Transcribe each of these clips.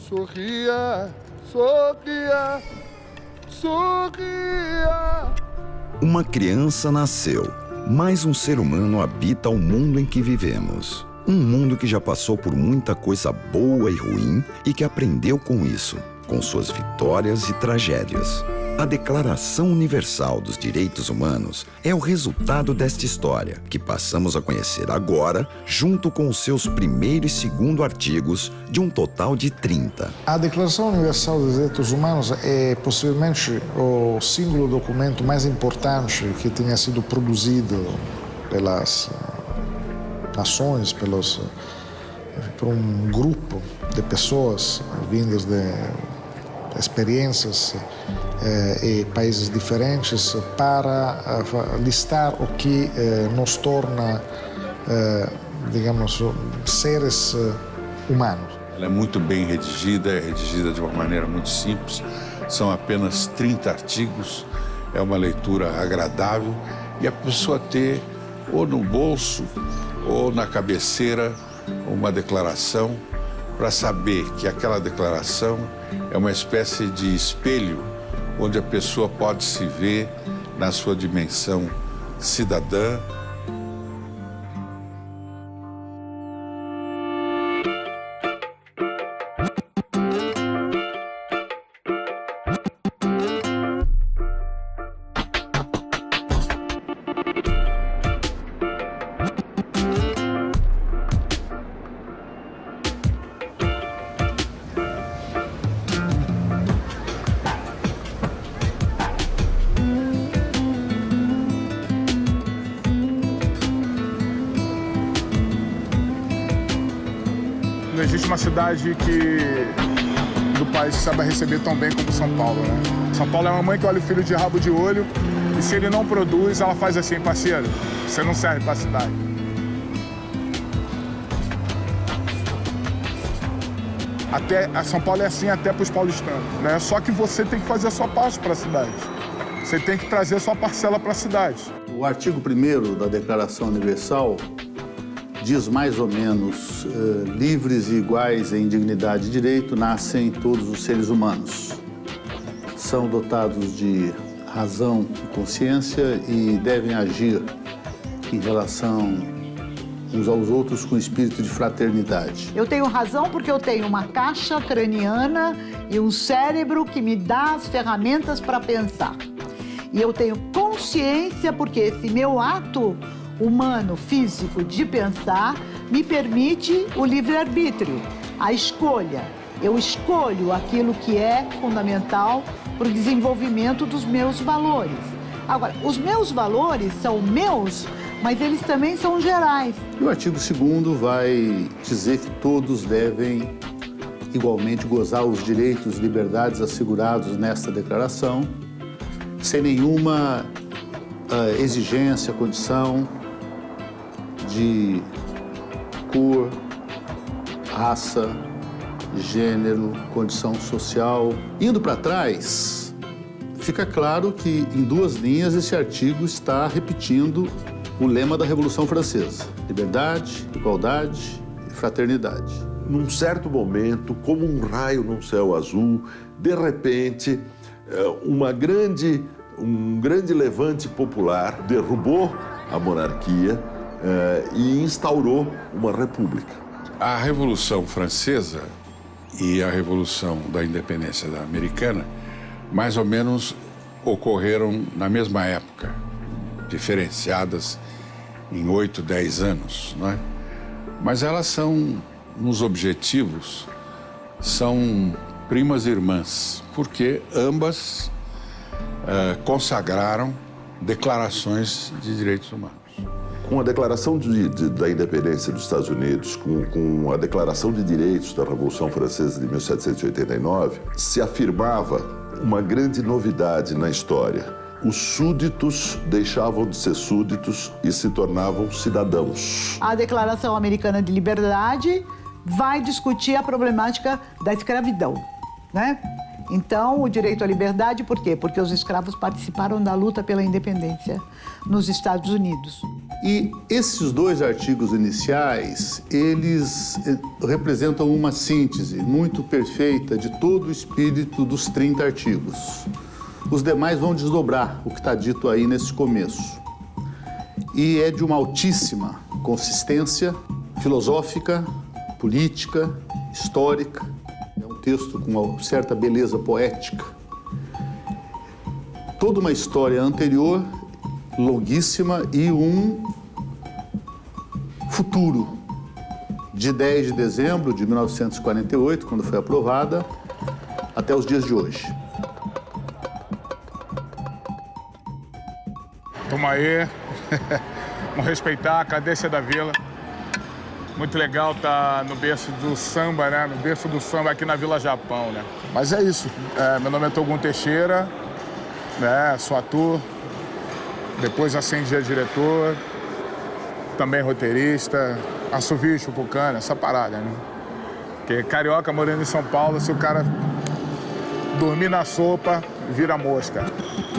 Sorria, sorria, sorria. Uma criança nasceu, mas um ser humano habita o mundo em que vivemos. Um mundo que já passou por muita coisa boa e ruim e que aprendeu com isso, com suas vitórias e tragédias. A Declaração Universal dos Direitos Humanos é o resultado desta história, que passamos a conhecer agora, junto com os seus primeiro e segundo artigos, de um total de 30. A Declaração Universal dos Direitos Humanos é possivelmente o símbolo documento mais importante que tenha sido produzido pelas nações, por um grupo de pessoas vindas de experiências e países diferentes para listar o que nos torna, digamos, seres humanos. Ela é muito bem redigida, é redigida de uma maneira muito simples. São apenas 30 artigos, é uma leitura agradável e a pessoa ter ou no bolso ou na cabeceira uma declaração para saber que aquela declaração é uma espécie de espelho onde a pessoa pode se ver na sua dimensão cidadã. Não existe uma cidade do país que saiba receber tão bem como São Paulo, né? São Paulo é uma mãe que olha o filho de rabo de olho e se ele não produz, ela faz assim, parceiro, você não serve para a cidade. São Paulo é assim até para os paulistanos, né? Só que você tem que fazer a sua parte para a cidade. Você tem que trazer a sua parcela para a cidade. O artigo 1º da Declaração Universal diz mais ou menos, livres e iguais em dignidade e direito nascem todos os seres humanos. São dotados de razão e consciência e devem agir em relação uns aos outros com espírito de fraternidade. Eu tenho razão porque eu tenho uma caixa craniana e um cérebro que me dá as ferramentas para pensar. E eu tenho consciência porque esse meu ato humano, físico, de pensar, me permite o livre-arbítrio, a escolha. Eu escolho aquilo que é fundamental para o desenvolvimento dos meus valores. Agora, os meus valores são meus, mas eles também são gerais. E o artigo 2º vai dizer que todos devem igualmente gozar os direitos e liberdades assegurados nesta declaração, sem nenhuma exigência, condição de cor, raça, gênero, condição social. Indo para trás, fica claro que em 2 linhas esse artigo está repetindo o lema da Revolução Francesa: liberdade, igualdade e fraternidade. Num certo momento, como um raio num céu azul, de repente, um grande levante popular derrubou a monarquia e instaurou uma república. A Revolução Francesa e a Revolução da Independência Americana mais ou menos ocorreram na mesma época, diferenciadas em 8, 10 anos, não é? Mas elas são, nos objetivos, são primas irmãs, porque ambas consagraram declarações de direitos humanos. Com a Declaração da Independência dos Estados Unidos, com a Declaração de Direitos da Revolução Francesa de 1789, se afirmava uma grande novidade na história. Os súditos deixavam de ser súditos e se tornavam cidadãos. A Declaração Americana de Liberdade vai discutir a problemática da escravidão, né? Então, o direito à liberdade, por quê? Porque os escravos participaram da luta pela independência nos Estados Unidos. E esses dois artigos iniciais, eles representam uma síntese muito perfeita de todo o espírito dos 30 artigos. Os demais vão desdobrar o que está dito aí nesse começo. E é de uma altíssima consistência filosófica, política, histórica. É um texto com uma certa beleza poética. Toda uma história anterior, longuíssima, e um futuro. De 10 de dezembro de 1948, quando foi aprovada, até os dias de hoje. Tamo aí, vamos respeitar a cadência da vila. Muito legal estar no berço do samba, né? No berço do samba aqui na Vila Japão, né? Mas é isso. Meu nome é Togum Teixeira, né? Sou ator, depois acendi a diretor, também roteirista, assovio, chupucana, essa parada, né? Porque carioca morando em São Paulo, se o cara dormir na sopa, vira mosca.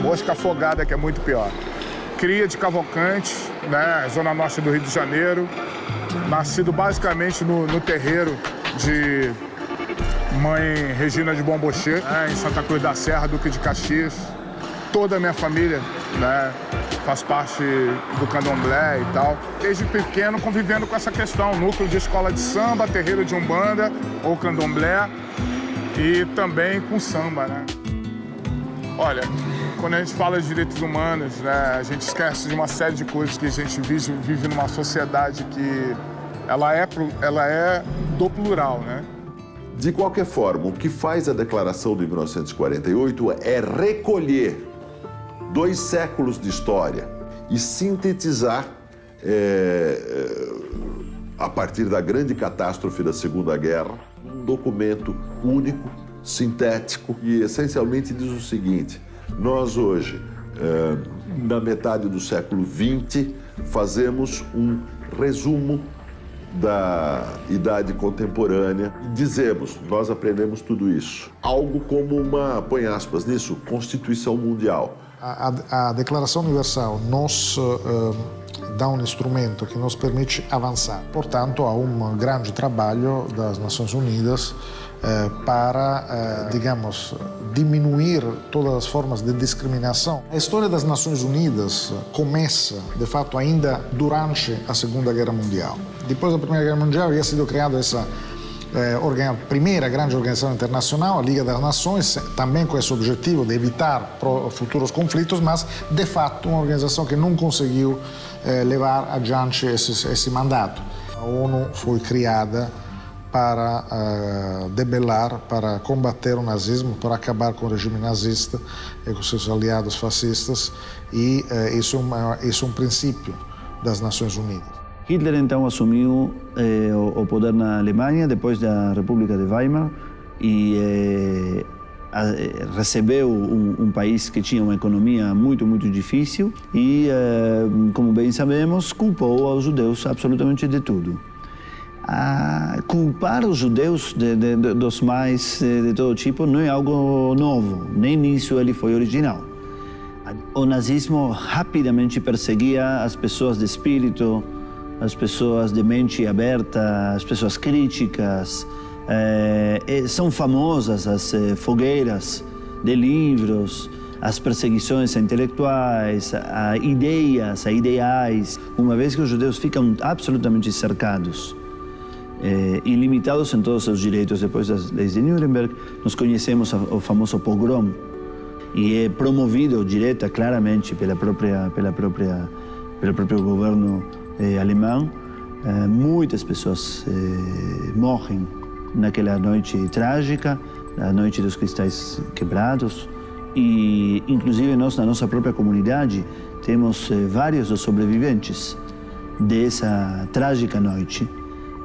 Mosca afogada, que é muito pior. Cria de Cavalcante, né, zona norte do Rio de Janeiro. Nascido basicamente no terreiro de mãe Regina de Bombochê, né, em Santa Cruz da Serra, Duque de Caxias. Toda a minha família, né, faz parte do candomblé e tal. Desde pequeno convivendo com essa questão, núcleo de escola de samba, terreiro de umbanda ou candomblé e também com samba, né. Olha, quando a gente fala de direitos humanos, né, a gente esquece de uma série de coisas que a gente vive numa sociedade que ela é do plural, né? De qualquer forma, o que faz a Declaração de 1948 é recolher 2 séculos de história e sintetizar, a partir da grande catástrofe da Segunda Guerra, um documento único, sintético e essencialmente diz o seguinte: nós hoje, na metade do século XX, fazemos um resumo da idade contemporânea e dizemos, nós aprendemos tudo isso. Algo como uma, põe aspas nisso, Constituição Mundial. A Declaração Universal nos dá um instrumento que nos permite avançar. Portanto, há um grande trabalho das Nações Unidas para, digamos, diminuir todas as formas de discriminação. A história das Nações Unidas começa, de fato, ainda durante a Segunda Guerra Mundial. Depois da Primeira Guerra Mundial havia sido criada essa primeira grande organização internacional, a Liga das Nações, também com esse objetivo de evitar futuros conflitos, mas, de fato, uma organização que não conseguiu levar adiante esse mandato. A ONU foi criada para debelar, para combater o nazismo, para acabar com o regime nazista e com seus aliados fascistas, e isso é um princípio das Nações Unidas. Hitler então assumiu o poder na Alemanha depois da República de Weimar e recebeu um país que tinha uma economia muito difícil e, como bem sabemos, culpou aos judeus absolutamente de tudo. Culpar os judeus dos mais de todo tipo não é algo novo, nem nisso ele foi original. O nazismo rapidamente perseguia as pessoas de espírito, as pessoas de mente aberta, as pessoas críticas. São famosas as fogueiras de livros, as perseguições a intelectuais, a ideias, a ideais. Uma vez que os judeus ficam absolutamente cercados, ilimitados em todos os seus direitos depois das leis de Nuremberg, nós conhecemos o famoso pogrom, e é promovido claramente pelo próprio governo alemão. Muitas pessoas morrem naquela noite trágica, a noite dos cristais quebrados, e inclusive nós na nossa própria comunidade temos vários dos sobreviventes dessa trágica noite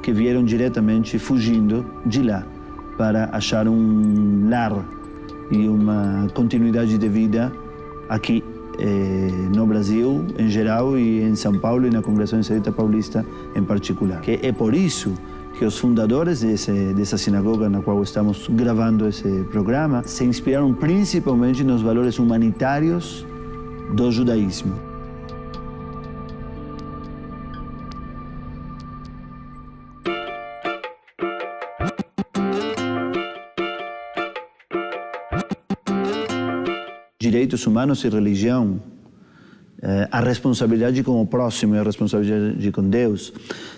que vieram diretamente fugindo de lá para achar um lar e uma continuidade de vida aqui no Brasil em geral e em São Paulo e na Congregação Israelita Paulista em particular. É por isso que os fundadores dessa sinagoga na qual estamos gravando esse programa se inspiraram principalmente nos valores humanitários do judaísmo. Direitos humanos e religião, a responsabilidade com o próximo e a responsabilidade com Deus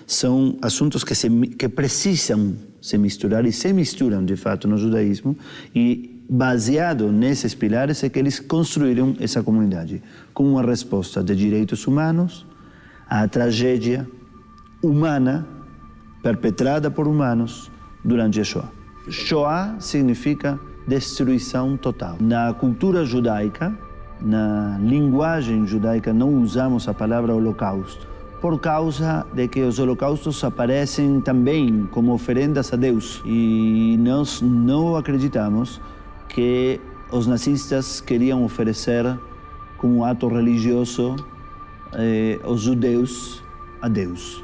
são assuntos que precisam se misturar e se misturam de fato no judaísmo, e baseado nesses pilares é que eles construíram essa comunidade com uma resposta de direitos humanos à tragédia humana perpetrada por humanos durante a Shoah. Shoah significa destruição total. Na cultura judaica, na linguagem judaica, não usamos a palavra holocausto, por causa de que os holocaustos aparecem também como oferendas a Deus. E nós não acreditamos que os nazistas queriam oferecer como ato religioso os judeus a Deus.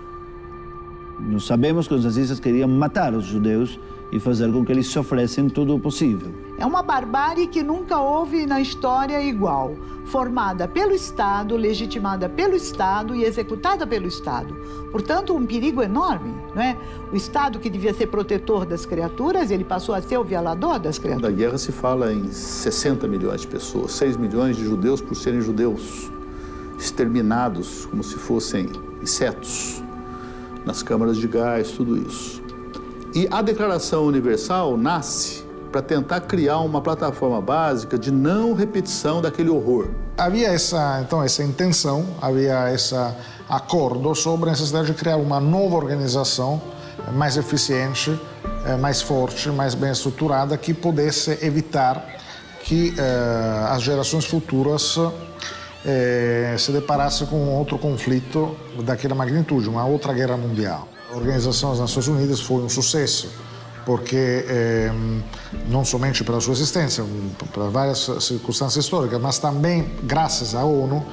Nós sabemos que os nazistas queriam matar os judeus e fazer com que eles sofressem tudo o possível. É uma barbárie que nunca houve na história igual, formada pelo Estado, legitimada pelo Estado e executada pelo Estado. Portanto, um perigo enorme, não é? O Estado, que devia ser protetor das criaturas, ele passou a ser o violador das criaturas. Na guerra se fala em 60 milhões de pessoas, 6 milhões de judeus por serem judeus, exterminados como se fossem insetos, nas câmaras de gás, tudo isso. E a Declaração Universal nasce para tentar criar uma plataforma básica de não repetição daquele horror. Havia essa intenção, havia esse acordo sobre a necessidade de criar uma nova organização mais eficiente, mais forte, mais bem estruturada, que pudesse evitar que as gerações futuras se deparassem com outro conflito daquela magnitude, uma outra guerra mundial. A Organização das Nações Unidas foi um sucesso, porque não somente pela sua existência, por várias circunstâncias históricas, mas também, graças à ONU,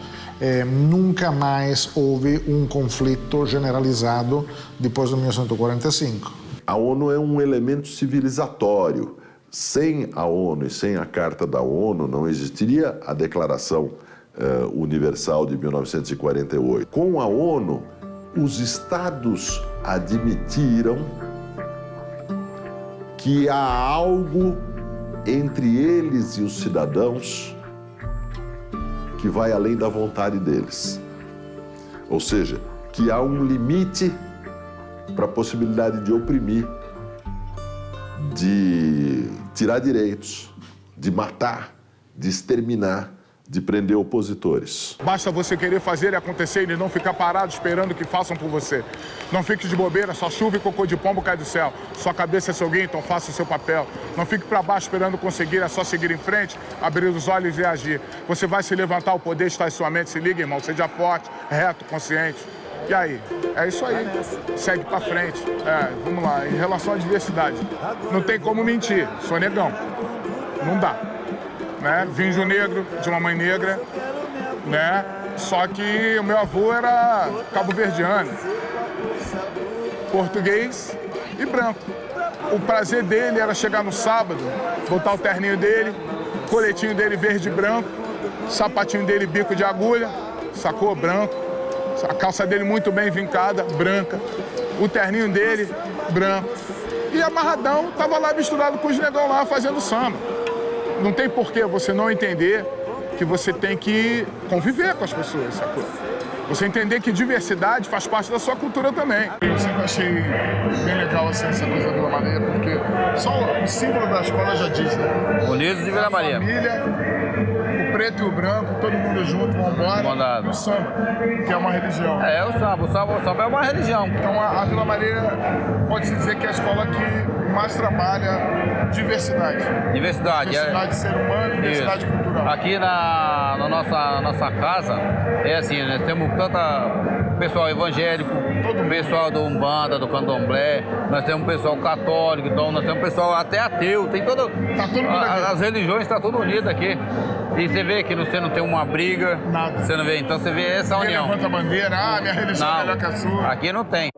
nunca mais houve um conflito generalizado depois de 1945. A ONU é um elemento civilizatório. Sem a ONU e sem a Carta da ONU não existiria a Declaração Universal de 1948. Com a ONU, os estados admitiram que há algo entre eles e os cidadãos que vai além da vontade deles. Ou seja, que há um limite para a possibilidade de oprimir, de tirar direitos, de matar, de exterminar, de prender opositores. Basta você querer fazer e acontecer e não ficar parado esperando que façam por você. Não fique de bobeira, só chuva e cocô de pombo cai do céu. Sua cabeça é seu guia, então faça o seu papel. Não fique para baixo esperando conseguir, é só seguir em frente, abrir os olhos e agir. Você vai se levantar, o poder está em sua mente. Se liga, irmão, seja forte, reto, consciente. E aí? É isso aí. Segue para frente. Vamos lá. Em relação à diversidade, não tem como mentir. Sou negão. Não dá. Né? Vim de negro, de uma mãe negra, né? Só que o meu avô era cabo-verdiano, português e branco. O prazer dele era chegar no sábado, botar o terninho dele, coletinho dele verde e branco, sapatinho dele bico de agulha, sacou? Branco, a calça dele muito bem vincada, branca, o terninho dele, branco. E amarradão, tava lá misturado com os negão lá fazendo samba. Não tem por que você não entender que você tem que conviver com as pessoas, sacou? Você entender que diversidade faz parte da sua cultura também. Eu sempre achei bem legal assim, essa coisa da Vila Maria, porque só o símbolo da escola já diz, né? Unidos de Vila Maria. Família, o preto e o branco, todo mundo junto, vamos embora. O samba, que é uma religião. O samba é uma religião. Então a Vila Maria pode-se dizer que é a escola que mais trabalha diversidade. Diversidade de ser humano, diversidade cultural. Aqui na nossa casa, é assim, nós temos tanto pessoal evangélico, pessoal do Umbanda, do Candomblé, nós temos pessoal católico, então nós temos pessoal até ateu, tem todo... Tá todo mundo aqui. As religiões estão tudo unidas aqui. E você vê que você não tem uma briga. Nada. Você não vê, então você vê essa união. Levanta a bandeira, minha religião é melhor que a sua. Aqui não tem.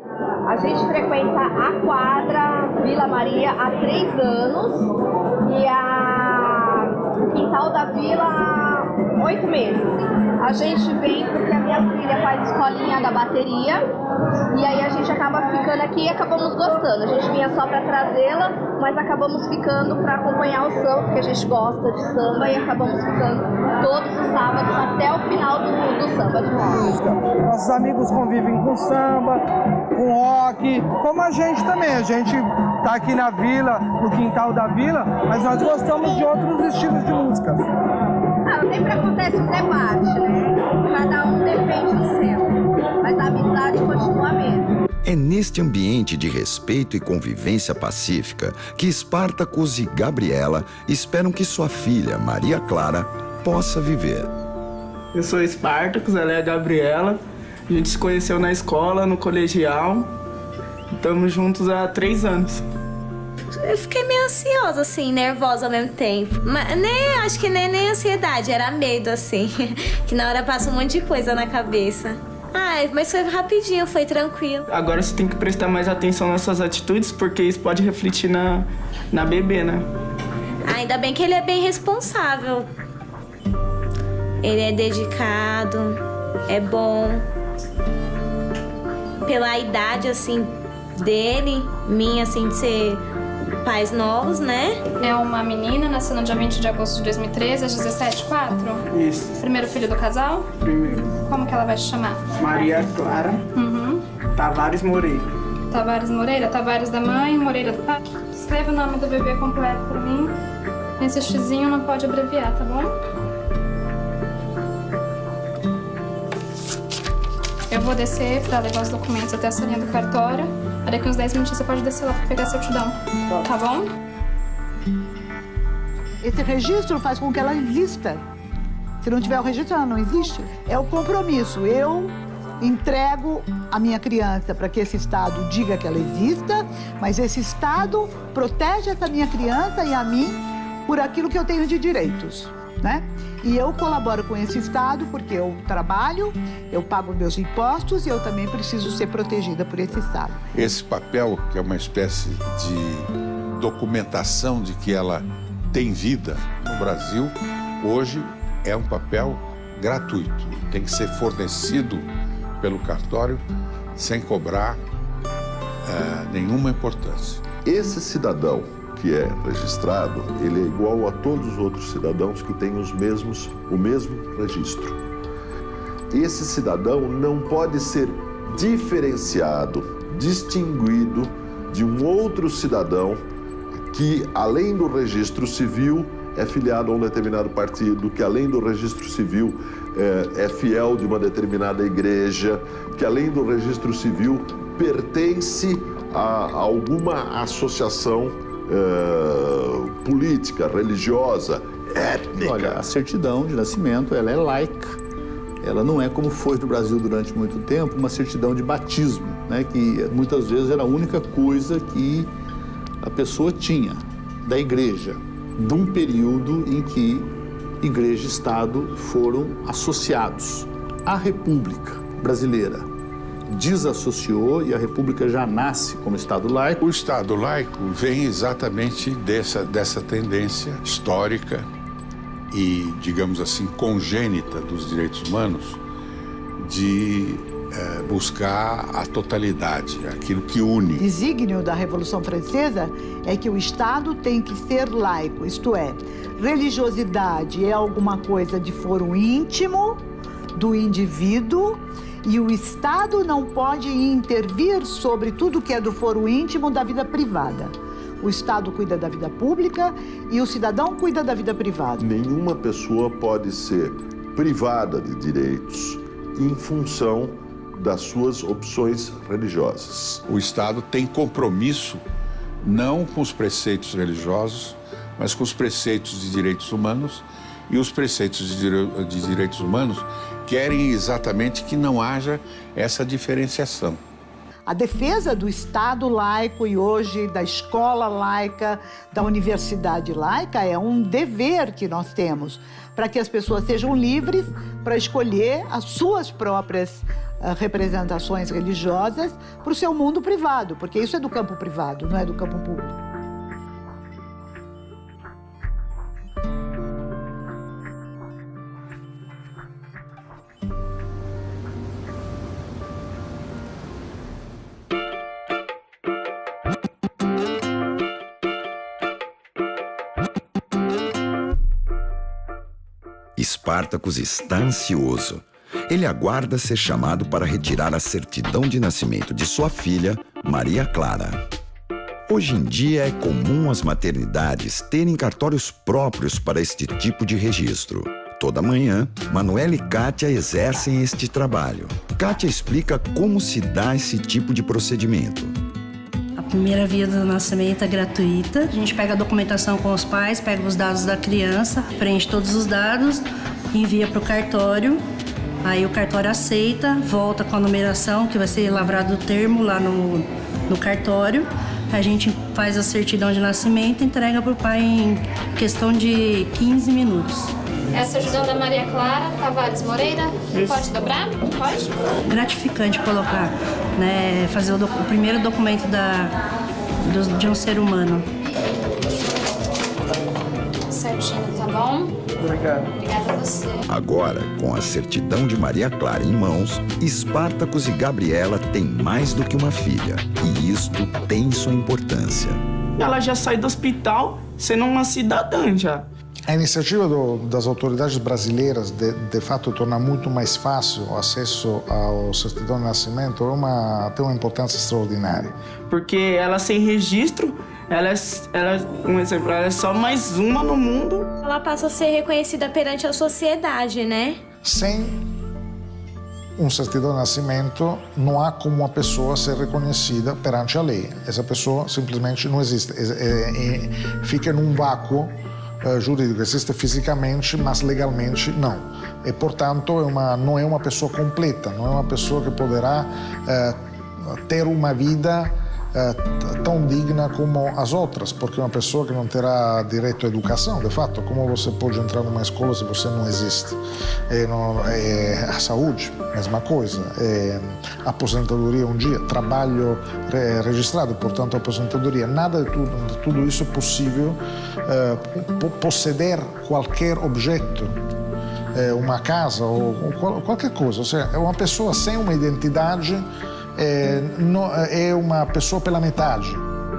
A gente frequenta a quadra Vila Maria há 3 anos e o quintal da vila há 8 meses. A gente vem porque a minha filha faz escolinha da bateria e aí a gente acaba ficando aqui e acabamos gostando. A gente vinha só para trazê-la, mas acabamos ficando para acompanhar o samba, porque a gente gosta de samba e acabamos ficando todos os sábados até o final do samba de rock. Nossos amigos convivem com samba, com rock, como a gente também. A gente tá aqui na vila, no quintal da vila, mas nós gostamos de outros estilos de música. Sempre acontece um debate, né? Cada um defende o seu, mas a amizade continua a mesma. É neste ambiente de respeito e convivência pacífica que Spartacus e Gabriela esperam que sua filha, Maria Clara, possa viver. Eu sou Spartacus, ela é a Gabriela. A gente se conheceu na escola, no colegial. Estamos juntos há 3 anos. Eu fiquei meio ansiosa, assim, nervosa ao mesmo tempo. Mas acho que nem ansiedade, era medo, assim. Que na hora passa um monte de coisa na cabeça. Mas foi rapidinho, foi tranquilo. Agora você tem que prestar mais atenção nas suas atitudes, porque isso pode refletir na bebê, né? Ainda bem que ele é bem responsável. Ele é dedicado, é bom. Pela idade, assim, dele, minha, assim, de ser pais novos, né? É uma menina, nasceu no dia 20 de agosto de 2013, às 17h04? Isso. Primeiro filho do casal? Primeiro. Como que ela vai te chamar? Maria Clara. Tavares Moreira. Tavares Moreira? Tavares da mãe, Moreira do pai? Escreve o nome do bebê completo pra mim. Esse xizinho não pode abreviar, tá bom? Eu vou descer pra levar os documentos até a salinha do cartório. Daqui uns 10 minutos você pode descer lá pra pegar a certidão, tá bom? Esse registro faz com que ela exista. Se não tiver o registro, ela não existe. É o compromisso. Eu entrego a minha criança para que esse Estado diga que ela exista, mas esse Estado protege essa minha criança e a mim por aquilo que eu tenho de direitos, né? E eu colaboro com esse Estado porque eu trabalho, eu pago meus impostos e eu também preciso ser protegida por esse Estado. Esse papel, que é uma espécie de documentação de que ela tem vida no Brasil, hoje é um papel gratuito. Tem que ser fornecido pelo cartório sem cobrar nenhuma importância. Esse cidadão que é registrado, ele é igual a todos os outros cidadãos que têm o mesmo registro. Esse cidadão não pode ser diferenciado, distinguido de um outro cidadão que, além do registro civil, é filiado a um determinado partido, que, além do registro civil, é fiel de uma determinada igreja, que, além do registro civil, pertence a alguma associação política, religiosa, étnica. Olha, a certidão de nascimento, ela é laica. Ela não é como foi no Brasil durante muito tempo, uma certidão de batismo, né? Que muitas vezes era a única coisa que a pessoa tinha da igreja, de um período em que igreja e Estado foram associados. A República Brasileira desassociou e a República já nasce como Estado laico. O Estado laico vem exatamente dessa tendência histórica e, digamos assim, congênita dos direitos humanos de buscar a totalidade, aquilo que une. O desígnio da Revolução Francesa é que o Estado tem que ser laico, isto é, religiosidade é alguma coisa de foro íntimo do indivíduo e o Estado não pode intervir sobre tudo que é do foro íntimo da vida privada. O Estado cuida da vida pública e o cidadão cuida da vida privada. Nenhuma pessoa pode ser privada de direitos em função das suas opções religiosas. O Estado tem compromisso não com os preceitos religiosos, mas com os preceitos de direitos humanos, e os preceitos de direitos humanos querem exatamente que não haja essa diferenciação. A defesa do Estado laico e hoje da escola laica, da universidade laica, é um dever que nós temos para que as pessoas sejam livres para escolher as suas próprias representações religiosas para o seu mundo privado, porque isso é do campo privado, não é do campo público. Espartacus está ansioso. Ele aguarda ser chamado para retirar a certidão de nascimento de sua filha, Maria Clara. Hoje em dia é comum as maternidades terem cartórios próprios para este tipo de registro. Toda manhã, Manuela e Kátia exercem este trabalho. Kátia explica como se dá esse tipo de procedimento. A primeira via do nascimento é gratuita. A gente pega a documentação com os pais, pega os dados da criança, preenche todos os dados, envia para o cartório. Aí o cartório aceita, volta com a numeração, que vai ser lavrado o termo lá no cartório. A gente faz a certidão de nascimento e entrega para o pai em questão de 15 minutos. Essa certidão da Maria Clara Tavares Moreira, Isso. pode dobrar? Pode? Gratificante colocar, né, fazer o primeiro documento de um ser humano. Certinho, tá bom? Obrigado. Obrigada a você. Agora, com a certidão de Maria Clara em mãos, Espartacus e Gabriela têm mais do que uma filha. E isto tem sua importância. Ela já sai do hospital sendo uma cidadã já. A iniciativa das autoridades brasileiras de fato tornar muito mais fácil o acesso ao certidão de nascimento tem uma importância extraordinária. Porque ela sem registro, um exemplo, ela é só mais uma no mundo. Ela passa a ser reconhecida perante a sociedade, né? Sem um certidão de nascimento, não há como uma pessoa ser reconhecida perante a lei. Essa pessoa simplesmente não existe. Fica num vácuo jurídico, existe fisicamente, mas legalmente não. E, portanto, não é uma pessoa completa, não é uma pessoa que poderá ter uma vida tão digna como as outras, porque uma pessoa que não terá direito à educação, de fato, como você pode entrar numa escola se você não existe? A saúde, mesma coisa. Aposentadoria um dia, trabalho registrado, portanto, aposentadoria. Nada de tudo isso é possível. Possuir qualquer objeto, uma casa ou qualquer coisa. Ou seja, uma pessoa sem uma identidade é uma pessoa pela metade.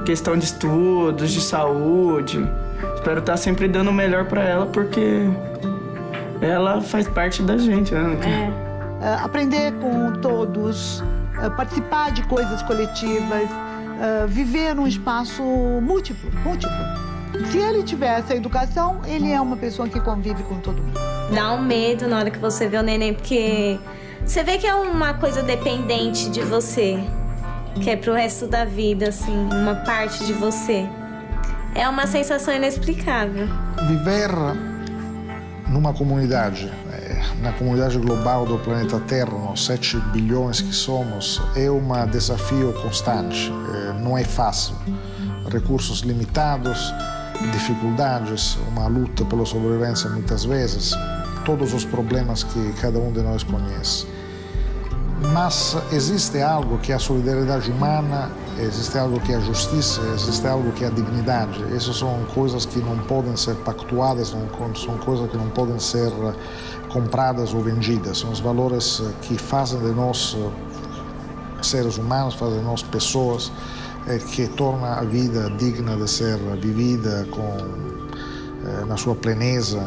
Questão de estudos, de saúde. Espero estar sempre dando o melhor para ela, porque ela faz parte da gente, né? Aprender com todos, participar de coisas coletivas, viver num espaço múltiplo. Se ele tiver essa educação, ele é uma pessoa que convive com todo mundo. Dá um medo na hora que você vê o neném, porque você vê que é uma coisa dependente de você, que é pro resto da vida, assim, uma parte de você. É uma sensação inexplicável. Viver numa comunidade, na comunidade global do planeta Terra, nós 7 bilhões que somos, é um desafio constante. Não é fácil. Recursos limitados, dificuldades, uma luta pela sobrevivência muitas vezes, todos os problemas que cada um de nós conhece. Mas existe algo que é a solidariedade humana, existe algo que é a justiça, existe algo que é a dignidade. Essas são coisas que não podem ser pactuadas, são coisas que não podem ser compradas ou vendidas. São os valores que fazem de nós seres humanos, fazem de nós pessoas, que torna a vida digna de ser vivida na sua pleneza,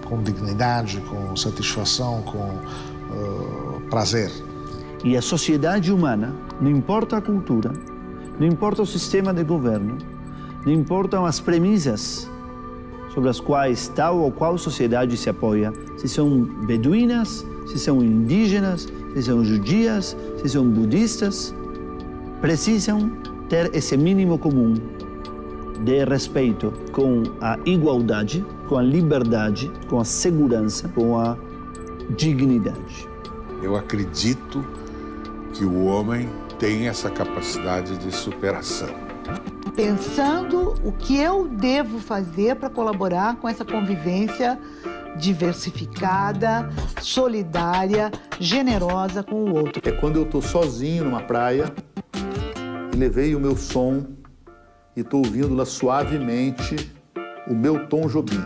com dignidade, com satisfação, com prazer. E a sociedade humana, não importa a cultura, não importa o sistema de governo, não importam as premissas sobre as quais tal ou qual sociedade se apoia, se são beduínas, se são indígenas, se são judias, se são budistas, precisam ter esse mínimo comum de respeito com a igualdade, com a liberdade, com a segurança, com a dignidade. Eu acredito que o homem tem essa capacidade de superação. Pensando o que eu devo fazer para colaborar com essa convivência diversificada, solidária, generosa com o outro. É quando eu estou sozinho numa praia e levei o meu som e estou ouvindo lá suavemente o meu Tom Jobim.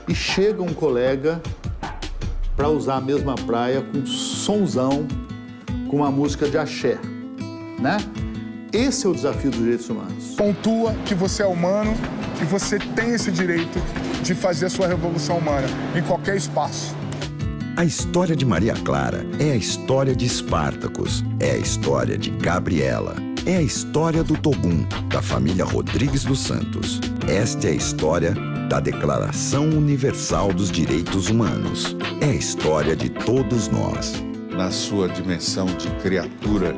E chega um colega para usar a mesma praia com sonzão, com uma música de axé, né? Esse é o desafio dos direitos humanos. Pontua que você é humano e você tem esse direito de fazer a sua revolução humana em qualquer espaço. A história de Maria Clara é a história de Espartacus, é a história de Gabriela, é a história do Togum, da família Rodrigues dos Santos. Esta é a história da Declaração Universal dos Direitos Humanos. É a história de todos nós. Na sua dimensão de criatura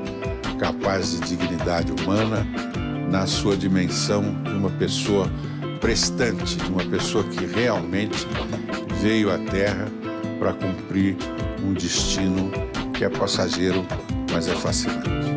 capaz de dignidade humana, na sua dimensão de uma pessoa prestante, de uma pessoa que realmente veio à Terra para cumprir um destino que é passageiro, mas é fascinante.